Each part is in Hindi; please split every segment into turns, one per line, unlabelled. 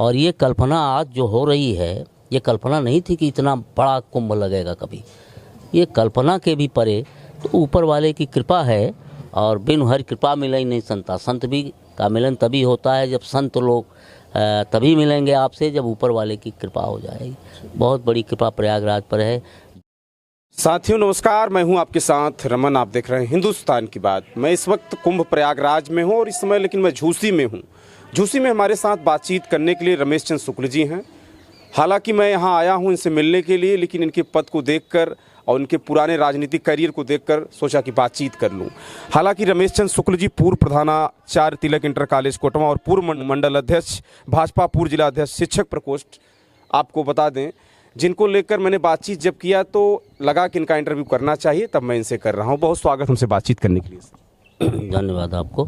और ये कल्पना आज जो हो रही है, ये कल्पना नहीं थी कि इतना बड़ा कुंभ लगेगा कभी। ये कल्पना के भी परे तो ऊपर वाले की कृपा है, और बिन हरि कृपा मिले ही नहीं संता। संत भी का मिलन तभी होता है जब संत लोग तभी मिलेंगे आपसे जब ऊपर वाले की कृपा हो जाएगी। बहुत बड़ी कृपा प्रयागराज पर है।
साथियों नमस्कार, मैं हूं आपके साथ रमन। आप देख रहे हैं हिंदुस्तान की बात। मैं इस वक्त कुंभ प्रयागराज में हूं और इस समय लेकिन मैं झूसी में हूं। झूसी में हमारे साथ बातचीत करने के लिए रमेश चंद्र शुक्ल जी हैं। हालांकि मैं यहां आया हूं इनसे मिलने के लिए, लेकिन इनके पद को देखकर और उनके पुराने राजनीतिक करियर को देखकर सोचा कि बातचीत कर लूं। हालांकि रमेश चंद्र शुक्ल जी पूर्व प्रधानाचार्य तिलक इंटर कॉलेज कोटवा और पूर्व मंडल अध्यक्ष भाजपा पूर्व जिला अध्यक्ष शिक्षक प्रकोष्ठ, आपको बता दें, जिनको लेकर मैंने बातचीत जब किया तो लगा कि इनका इंटरव्यू करना चाहिए, तब मैं इनसे कर रहा हूं। बहुत स्वागत हमसे बातचीत करने के लिए।
धन्यवाद आपको।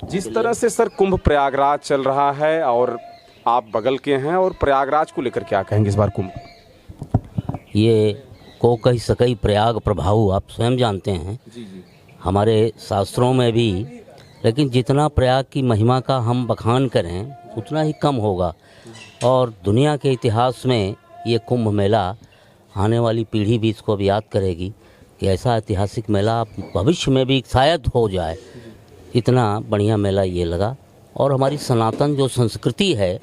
जिस तरह से सर कुंभ प्रयागराज चल रहा है और आप बगल के हैं, और प्रयागराज को लेकर क्या कहेंगे इस बार कुंभ?
ये को कही सकई प्रयाग प्रभाव आप स्वयं जानते हैं हमारे शास्त्रों में भी, लेकिन जितना प्रयाग की महिमा का हम बखान करें उतना ही कम होगा। और दुनिया के इतिहास में ये कुंभ मेला आने वाली पीढ़ी भी इसको अब याद करेगी कि ऐसा ऐतिहासिक मेला भविष्य में भी शायद हो जाए। इतना बढ़िया मेला ये लगा। और हमारी सनातन जो संस्कृति है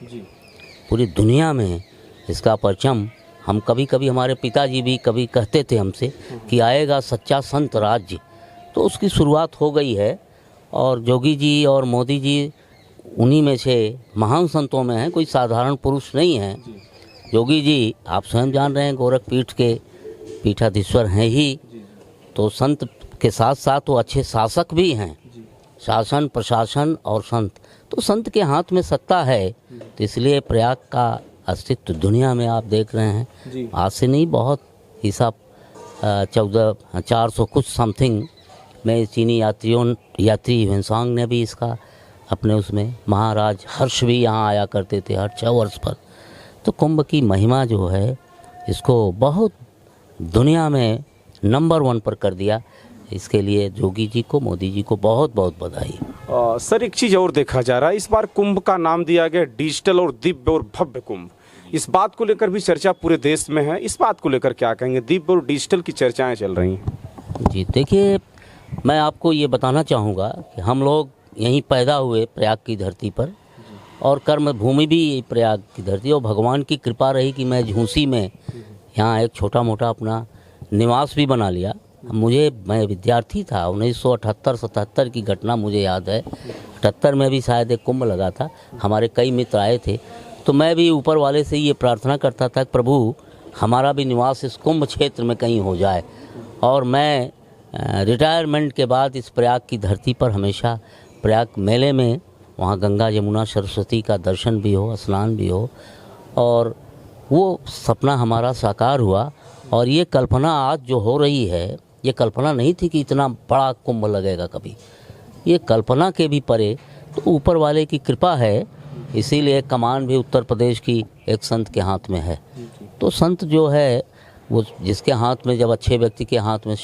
पूरी दुनिया में इसका परचम, हम कभी कभी हमारे पिताजी भी कभी कहते थे हमसे कि आएगा सच्चा संत राज्य, तो उसकी शुरुआत हो गई है। और जोगी जी और मोदी जी उन्हीं में से महान संतों में हैं, कोई साधारण पुरुष नहीं हैं। जोगी जी आप स्वयं जान रहे हैं गोरख पीठ के पीठाधीश्वर हैं ही, तो संत के साथ साथ वो अच्छे शासक भी हैं। शासन, प्रशासन और संत, तो संत के हाथ में सत्ता है, तो इसलिए प्रयाग का अस्तित्व दुनिया में आप देख रहे हैं। आज से नहीं, बहुत हिसाब 400 कुछ समथिंग में चीनी यात्री ह्वेनसांग ने भी इसका अपने उसमें, महाराज हर्ष भी यहाँ आया करते थे हर 6 वर्ष पर। तो कुंभ की महिमा जो है इसको बहुत दुनिया में नंबर 1 पर कर दिया। इसके लिए जोगी जी को, मोदी जी को बहुत बहुत बधाई।
सर एक चीज़ और देखा जा रहा है, इस बार कुंभ का नाम दिया गया डिजिटल और दिव्य और भव्य कुंभ। इस बात को लेकर भी चर्चा पूरे देश में है। इस बात को लेकर क्या कहेंगे? दिव्य और डिजिटल की चर्चाएं चल रही हैं।
जी देखिए, मैं आपको ये बताना चाहूँगा कि हम लोग यहीं पैदा हुए प्रयाग की धरती पर, और कर्म भूमि भी प्रयाग की धरती। और भगवान की कृपा रही कि मैं झूसी में यहाँ एक छोटा मोटा अपना निवास भी बना लिया। मैं विद्यार्थी था, 1978-77 की घटना मुझे याद है। 78 में भी शायद एक कुंभ लगा था, हमारे कई मित्र आए थे। तो मैं भी ऊपर वाले से ये प्रार्थना करता था कि प्रभु हमारा भी निवास इस कुंभ क्षेत्र में कहीं हो जाए। और मैं रिटायरमेंट के बाद इस प्रयाग की धरती पर हमेशा प्रयाग मेले में, वहाँ गंगा यमुना सरस्वती का दर्शन भी हो, स्नान भी हो, और वो सपना हमारा साकार हुआ। और ये कल्पना आज जो हो रही है, ये कल्पना नहीं थी कि इतना बड़ा कुंभ लगेगा कभी। ये कल्पना के भी परे तो ऊपर वाले की कृपा है, इसीलिए कमान भी उत्तर प्रदेश की एक संत के हाथ में है। तो संत जो है वो जिसके हाथ में, जब अच्छे व्यक्ति के हाथ में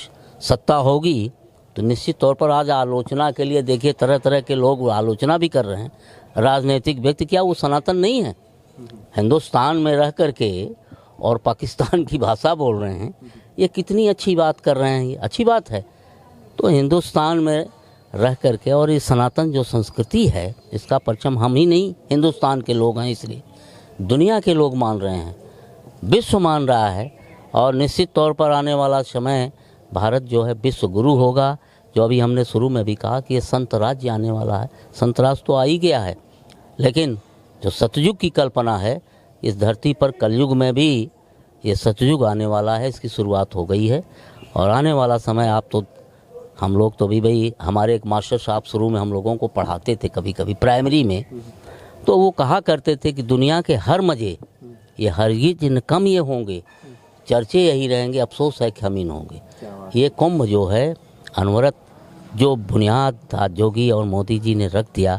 सत्ता होगी तो निश्चित तौर पर आज आलोचना के लिए देखिए तरह तरह के लोग आलोचना भी कर रहे हैं। राजनीतिक व्यक्ति, क्या वो सनातन नहीं है? हिंदुस्तान में रह करके और पाकिस्तान की भाषा बोल रहे हैं, ये कितनी अच्छी बात कर रहे हैं, ये अच्छी बात है। तो हिंदुस्तान में रह करके, और ये सनातन जो संस्कृति है इसका परचम हम ही नहीं, हिंदुस्तान के लोग हैं, इसलिए दुनिया के लोग मान रहे हैं, विश्व मान रहा है। और निश्चित तौर पर आने वाला समय भारत जो है विश्व गुरु होगा। जो अभी हमने शुरू में भी कहा कि ये संत राज्य आने वाला है। संत राज तो आ ही गया है, लेकिन जो सतयुग की कल्पना है इस धरती पर, कलयुग में भी ये सतयुग आने वाला है, इसकी शुरुआत हो गई है। और आने वाला समय, आप तो, हम लोग तो भी भाई, हमारे एक मास्टर साहब शुरू में हम लोगों को पढ़ाते थे कभी कभी प्राइमरी में, तो वो कहा करते थे कि दुनिया के हर मज़े ये हरगिज़ न कम ये होंगे, चर्चे यही रहेंगे, अफसोस है कि हम ही न होंगे। ये कुंभ जो है अनवरत जो बुनियाद जोगी और मोदी जी ने रख दिया,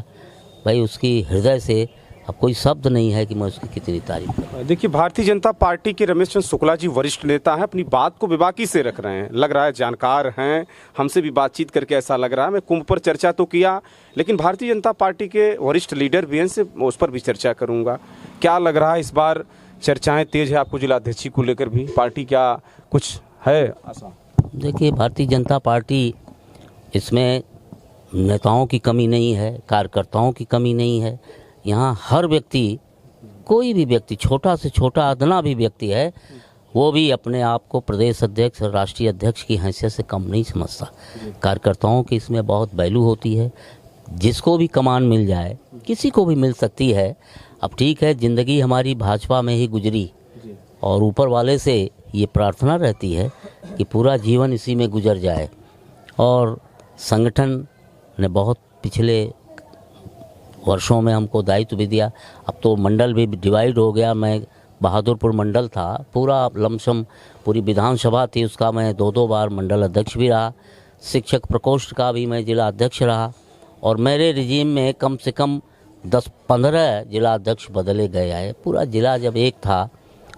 भाई उसकी हृदय से अब कोई शब्द नहीं है कि मैं उसकी कितनी तारीफ करूं।
देखिए, भारतीय जनता पार्टी के रमेश चंद्र शुक्ला जी वरिष्ठ नेता हैं, अपनी बात को बेबाकी से रख रहे हैं, लग रहा है जानकार हैं, हमसे भी बातचीत करके ऐसा लग रहा है। मैं कुंभ पर चर्चा तो किया, लेकिन भारतीय जनता पार्टी के वरिष्ठ लीडर भी हैं, से उस पर भी चर्चा करूँगा। क्या लग रहा है इस बार चर्चाएँ तेज है आपको जिलाध्यक्ष को लेकर भी? पार्टी क्या कुछ है आशा?
देखिए, भारतीय जनता पार्टी, इसमें नेताओं की कमी नहीं है, कार्यकर्ताओं की कमी नहीं है। यहाँ हर व्यक्ति, कोई भी व्यक्ति, छोटा से छोटा अदना भी व्यक्ति है, वो भी अपने आप को प्रदेश अध्यक्ष और राष्ट्रीय अध्यक्ष की हैसियत से कम नहीं समझता। कार्यकर्ताओं की इसमें बहुत वैल्यू होती है। जिसको भी कमान मिल जाए, किसी को भी मिल सकती है। अब ठीक है, ज़िंदगी हमारी भाजपा में ही गुजरी और ऊपर वाले से ये प्रार्थना रहती है कि पूरा जीवन इसी में गुजर जाए। और संगठन ने बहुत पिछले वर्षों में हमको दायित्व भी दिया। अब तो मंडल भी डिवाइड हो गया। मैं बहादुरपुर मंडल था, पूरा लमसम पूरी विधानसभा थी, उसका मैं 2-2 बार मंडल अध्यक्ष भी रहा। शिक्षक प्रकोष्ठ का भी मैं जिला अध्यक्ष रहा। और मेरे रिजीम में कम से कम 10-15 जिला अध्यक्ष बदले गए आए। पूरा जिला जब एक था,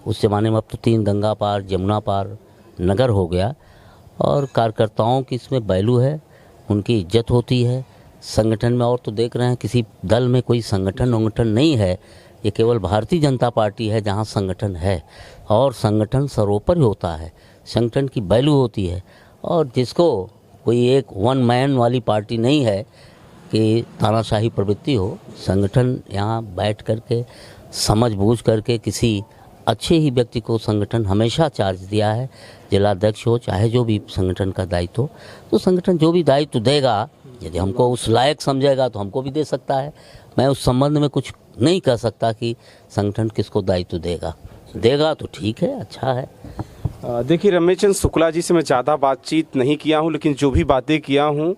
उस ज़माने में, अब तो 3 गंगा पार, जमुना पार नगर हो गया। और कार्यकर्ताओं की इसमें वैल्यू है, उनकी इज्जत होती है संगठन में। और तो देख रहे हैं, किसी दल में कोई संगठन नहीं है, ये केवल भारतीय जनता पार्टी है जहाँ संगठन है। और संगठन सर्वोपरि होता है, संगठन की वैल्यू होती है। और जिसको कोई एक वन मैन वाली पार्टी नहीं है कि तानाशाही प्रवृत्ति हो। संगठन यहाँ बैठ करके समझ बूझ करके किसी अच्छे ही व्यक्ति को संगठन हमेशा चार्ज दिया है। जिलाध्यक्ष हो, चाहे जो भी संगठन का दायित्व हो, तो संगठन जो भी दायित्व देगा, यदि हमको उस लायक समझेगा तो हमको भी दे सकता है। मैं उस संबंध में कुछ नहीं कह सकता कि संगठन किसको दायित्व देगा तो ठीक है, अच्छा है।
देखिए, रमेश चंद्र शुक्ला जी से मैं ज़्यादा बातचीत नहीं किया हूँ, लेकिन जो भी बातें किया हूँ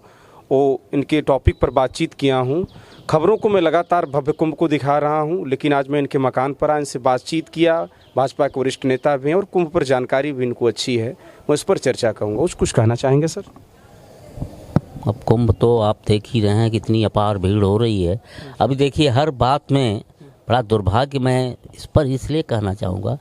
वो इनके टॉपिक पर बातचीत किया हूँ। खबरों को मैं लगातार भव्य कुंभ को दिखा रहा हूँ, लेकिन आज मैं इनके मकान पर आया, इनसे बातचीत किया। भाजपा के वरिष्ठ नेता भी हैं और कुंभ पर जानकारी भी इनको अच्छी है, मैं उस पर चर्चा करूँगा। कुछ कहना चाहेंगे सर?
अब कुंभ तो आप देख ही रहे हैं, कितनी अपार भीड़ हो रही है। अभी देखिए, हर बात में बड़ा दुर्भाग्य, मैं इस पर इसलिए कहना चाहूँगा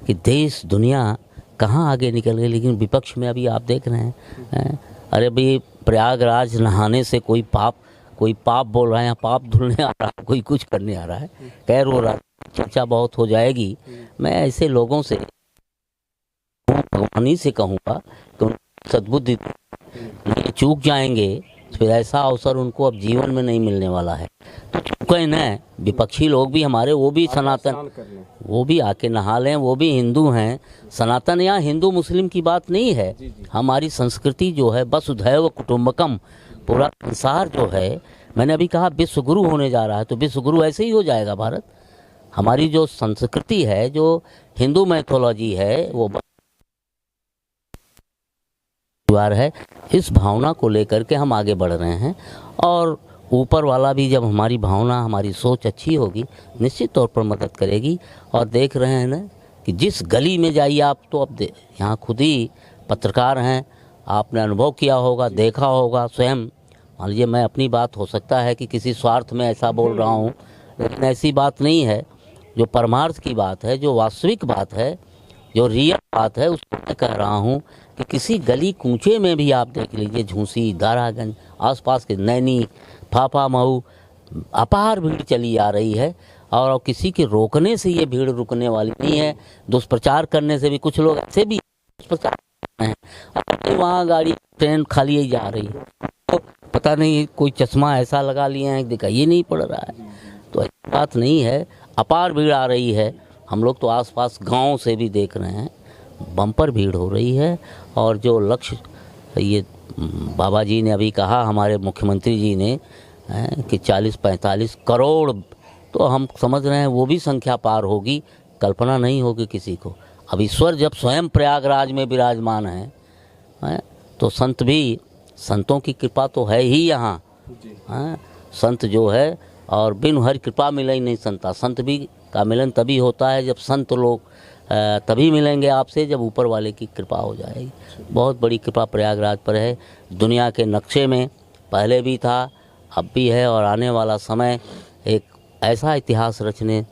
कि देश दुनिया कहाँ आगे निकल गई, लेकिन विपक्ष में अभी आप देख रहे हैं। अरे भाई, प्रयागराज नहाने से कोई पाप बोल रहा है, यहाँ पाप धुलने आ रहा है, कोई कुछ करने आ रहा है, खैर हो रहा है, चर्चा बहुत हो जाएगी। मैं ऐसे लोगों से भगवानी से कहूँगा कि सद्बुद्धि चूक जाएंगे, फिर ऐसा अवसर उनको अब जीवन में नहीं मिलने वाला है। तो चूके न विपक्षी लोग भी हमारे, वो भी सनातन, वो भी आके नहा लें, वो भी हिंदू हैं। सनातन या हिंदू मुस्लिम की बात नहीं है। हमारी संस्कृति जो है, वसुधैव कुटुंबकम, पूरा संसार जो है, मैंने अभी कहा विश्व गुरु होने जा रहा है, तो विश्व गुरु ऐसे ही हो जाएगा भारत। हमारी जो संस्कृति है, जो हिंदू मैथोलॉजी है, वो है, इस भावना को लेकर के हम आगे बढ़ रहे हैं। और ऊपर वाला भी जब हमारी भावना, हमारी सोच अच्छी होगी, निश्चित तौर पर मदद करेगी। और देख रहे हैं ना कि जिस गली में जाइए आप, तो अब यहाँ खुद ही पत्रकार हैं, आपने अनुभव किया होगा, देखा होगा स्वयं। मान लीजिए, मैं अपनी बात, हो सकता है कि किसी स्वार्थ में ऐसा बोल रहा हूँ, लेकिन ऐसी बात नहीं है। जो परमार्थ की बात है, जो वास्तविक बात है, जो रियल बात है, उसको मैं कह रहा हूँ कि किसी गली कूचे में भी आप देख लीजिए, झूसी, दारागंज, आसपास के नैनी, फाफा मऊ, अपार भीड़ चली आ रही है। और किसी के रोकने से ये भीड़ रुकने वाली नहीं है। दुष्प्रचार करने से भी कुछ लोग ऐसे भी दुष्प्रचार कर रहे हैं, वहाँ गाड़ी ट्रेन खाली ही जा रही है, तो पता नहीं कोई चश्मा ऐसा लगा लिए हैं, दिखाई नहीं पड़ रहा है। तो ऐसी बात नहीं है, अपार भीड़ आ रही है। हम लोग तो आसपास गांव से भी देख रहे हैं, बम्पर भीड़ हो रही है। और जो लक्ष्य ये बाबा जी ने अभी कहा, हमारे मुख्यमंत्री जी ने, कि 40-45 करोड़, तो हम समझ रहे हैं वो भी संख्या पार होगी, कल्पना नहीं होगी किसी को। अब ईश्वर जब स्वयं प्रयागराज में विराजमान है, तो संत भी, संतों की कृपा तो है ही यहाँ। संत जो है, और बिन हरि कृपा मिले ही नहीं संता। संत भी का मिलन तभी होता है जब संत लोग तभी मिलेंगे आपसे, जब ऊपर वाले की कृपा हो जाएगी। बहुत बड़ी कृपा प्रयागराज पर है। दुनिया के नक्शे में पहले भी था, अब भी है, और आने वाला समय एक ऐसा इतिहास रचने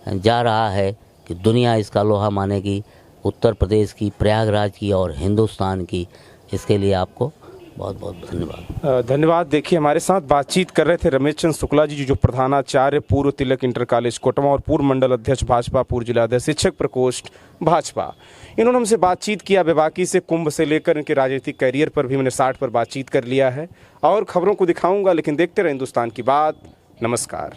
जा रहा है कि दुनिया इसका लोहा मानेगी, उत्तर प्रदेश की, प्रयागराज की और हिंदुस्तान की। इसके लिए आपको बहुत बहुत धन्यवाद।
धन्यवाद। देखिए, हमारे साथ बातचीत कर रहे थे रमेश चंद्र शुक्ला जी, जो प्रधानाचार्य पूर्व तिलक इंटर कॉलेज कोटवा और पूर्व मंडल अध्यक्ष भाजपा, पूर्व जिला अध्यक्ष शिक्षक प्रकोष्ठ भाजपा। इन्होंने हमसे बातचीत किया बेबाकी से, कुंभ से लेकर इनके राजनीतिक करियर पर भी मैंने 60 पर बातचीत कर लिया है और खबरों को दिखाऊंगा, लेकिन देखते रहे हिंदुस्तान की बात। नमस्कार।